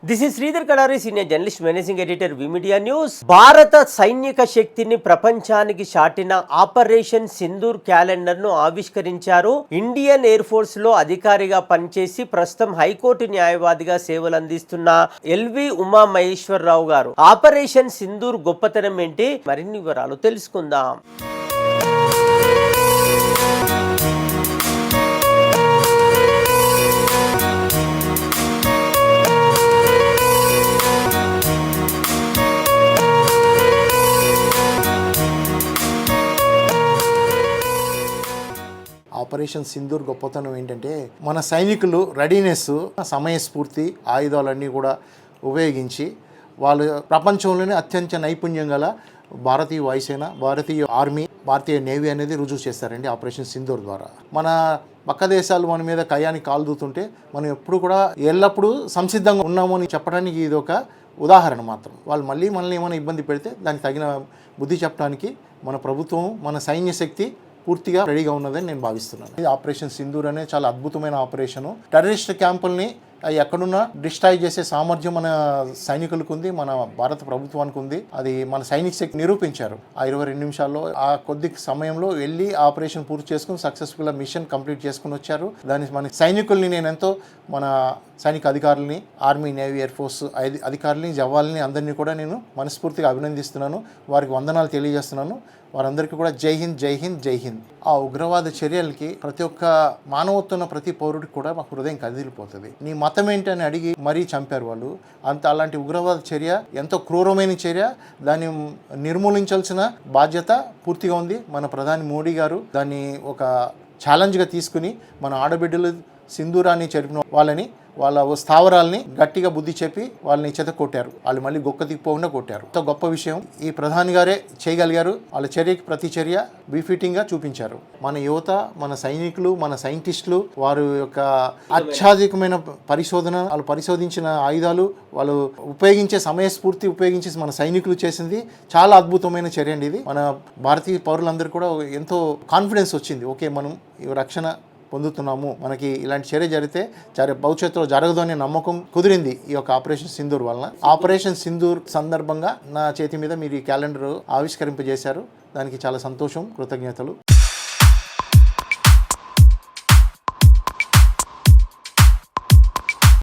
This is Sridhar Kadari, senior journalist, managing editor, V Media news. భారత సైనిక శక్తిని ప్రపంచానికి చాటిన ఆపరేషన్ సింధూర్ క్యాలెండర్ ను ఆవిష్కరించారు. ఇండియన్ ఎయిర్ ఫోర్స్ లో అధికారిగా పనిచేసి ప్రస్తుతం హైకోర్టు న్యాయవాదిగా సేవలు అందిస్తున్న ఎల్వి ఉమా మహేశ్వరరావు గారు. ఆపరేషన్ సింధూర్ గొప్పతనం ఏంటి, మరిన్ని వివరాలు తెలుసుకుందాం. ఆపరేషన్ సింధూర్ గొప్పతనం ఏంటంటే మన సైనికులు రెడీనెస్, సమయస్ఫూర్తి, ఆయుధాలన్నీ కూడా ఉపయోగించి వాళ్ళు ప్రపంచంలోనే అత్యంత నైపుణ్యం గల భారతీయ వాయుసేన, భారతీయ ఆర్మీ, భారతీయ నేవీ అనేది రుజువు చేస్తారండి ఆపరేషన్ సింధూర్ ద్వారా. మన పక్క దేశాలు మన మీద కయ్యానికి కాలుదుతుంటే మనం ఎప్పుడు కూడా ఎల్లప్పుడూ సంసిద్ధంగా ఉన్నాము అని చెప్పడానికి ఇది ఒక ఉదాహరణ మాత్రం. వాళ్ళు మళ్ళీ మనల్ని ఏమైనా ఇబ్బంది పెడితే దానికి తగిన బుద్ధి చెప్పడానికి మన ప్రభుత్వం, మన సైన్య శక్తి పూర్తిగా రెడీగా ఉన్నదని నేను భావిస్తున్నాను. ఇది ఆపరేషన్ సింధూర్ అనే చాలా అద్భుతమైన ఆపరేషను. టెర్రరిస్ట్ క్యాంపుల్ని ఎక్కడున్నా డిస్ట్రాయ్ చేసే సామర్థ్యం మన సైనికులకు ఉంది, మన భారత ప్రభుత్వానికి ఉంది. అది మన సైనిక శక్తి నిరూపించారు. ఆ 22 నిమిషాల్లో, ఆ కొద్ది సమయంలో వెళ్ళి ఆపరేషన్ పూర్తి చేసుకుని సక్సెస్ఫుల్గా మిషన్ కంప్లీట్ చేసుకుని వచ్చారు. దాని మన సైనికుల్ని నేను ఎంతో, మన సైనిక అధికారులని, ఆర్మీ, నేవీ, ఎయిర్ ఫోర్స్ అధికారులని, జవాన్లని అందరినీ కూడా నేను మనస్ఫూర్తిగా అభినందిస్తున్నాను. వారికి వందనాలు తెలియజేస్తున్నాను. వారందరికీ కూడా జై హింద్, జై హింద్, జై హింద్. ఆ ఉగ్రవాద చర్యలకి ప్రతి ఒక్క మానవత్వం ఉన్న ప్రతి పౌరుడికి కూడా మాకు హృదయం కదిలిపోతుంది. నీ మతం ఏంటి అని అడిగి మరీ చంపారు వాళ్ళు. అలాంటి ఉగ్రవాద చర్య ఎంతో క్రూరమైన చర్య. దాన్ని నిర్మూలించాల్సిన బాధ్యత పూర్తిగా ఉంది. మన ప్రధాని మోడీ గారు దాన్ని ఒక ఛాలెంజ్గా తీసుకుని మన ఆడబిడ్డలు సింధూరాన్ని చెరిపిన వాళ్ళని, వాళ్ళ స్థావరాల్ని గట్టిగా బుద్ధి చెప్పి వాళ్ళని చెత కొట్టారు. వాళ్ళు మళ్ళీ గొక్క దిక్కుపోకుండా కొట్టారు. ఎంతో గొప్ప విషయం. ఈ ప్రధాని గారే చేయగలిగారు. వాళ్ళ చర్యకి ప్రతి చర్య బీఫిటింగ్గా చూపించారు. మన యువత, మన సైనికులు, మన సైంటిస్టులు, వారి యొక్క అత్యాధికమైన పరిశోధన, వాళ్ళు పరిశోధించిన ఆయుధాలు, వాళ్ళు ఉపయోగించే సమయస్ఫూర్తి ఉపయోగించి మన సైనికులు చేసింది చాలా అద్భుతమైన చర్య అండి ఇది. మన భారతీయ పౌరులందరూ కూడా ఎంతో కాన్ఫిడెన్స్ వచ్చింది. ఓకే, మనం ఈ రక్షణ పొందుతున్నాము, మనకి ఇలాంటి చర్య జరిగితే భవిష్యత్తులో జరగదు అనే నమ్మకం కుదిరింది ఈ యొక్క ఆపరేషన్ సింధూర్ వలన. ఆపరేషన్ సింధూర్ సందర్భంగా నా చేతి మీద మీరు ఈ క్యాలెండర్ ఆవిష్కరింపజేశారు. దానికి చాలా సంతోషం, కృతజ్ఞతలు.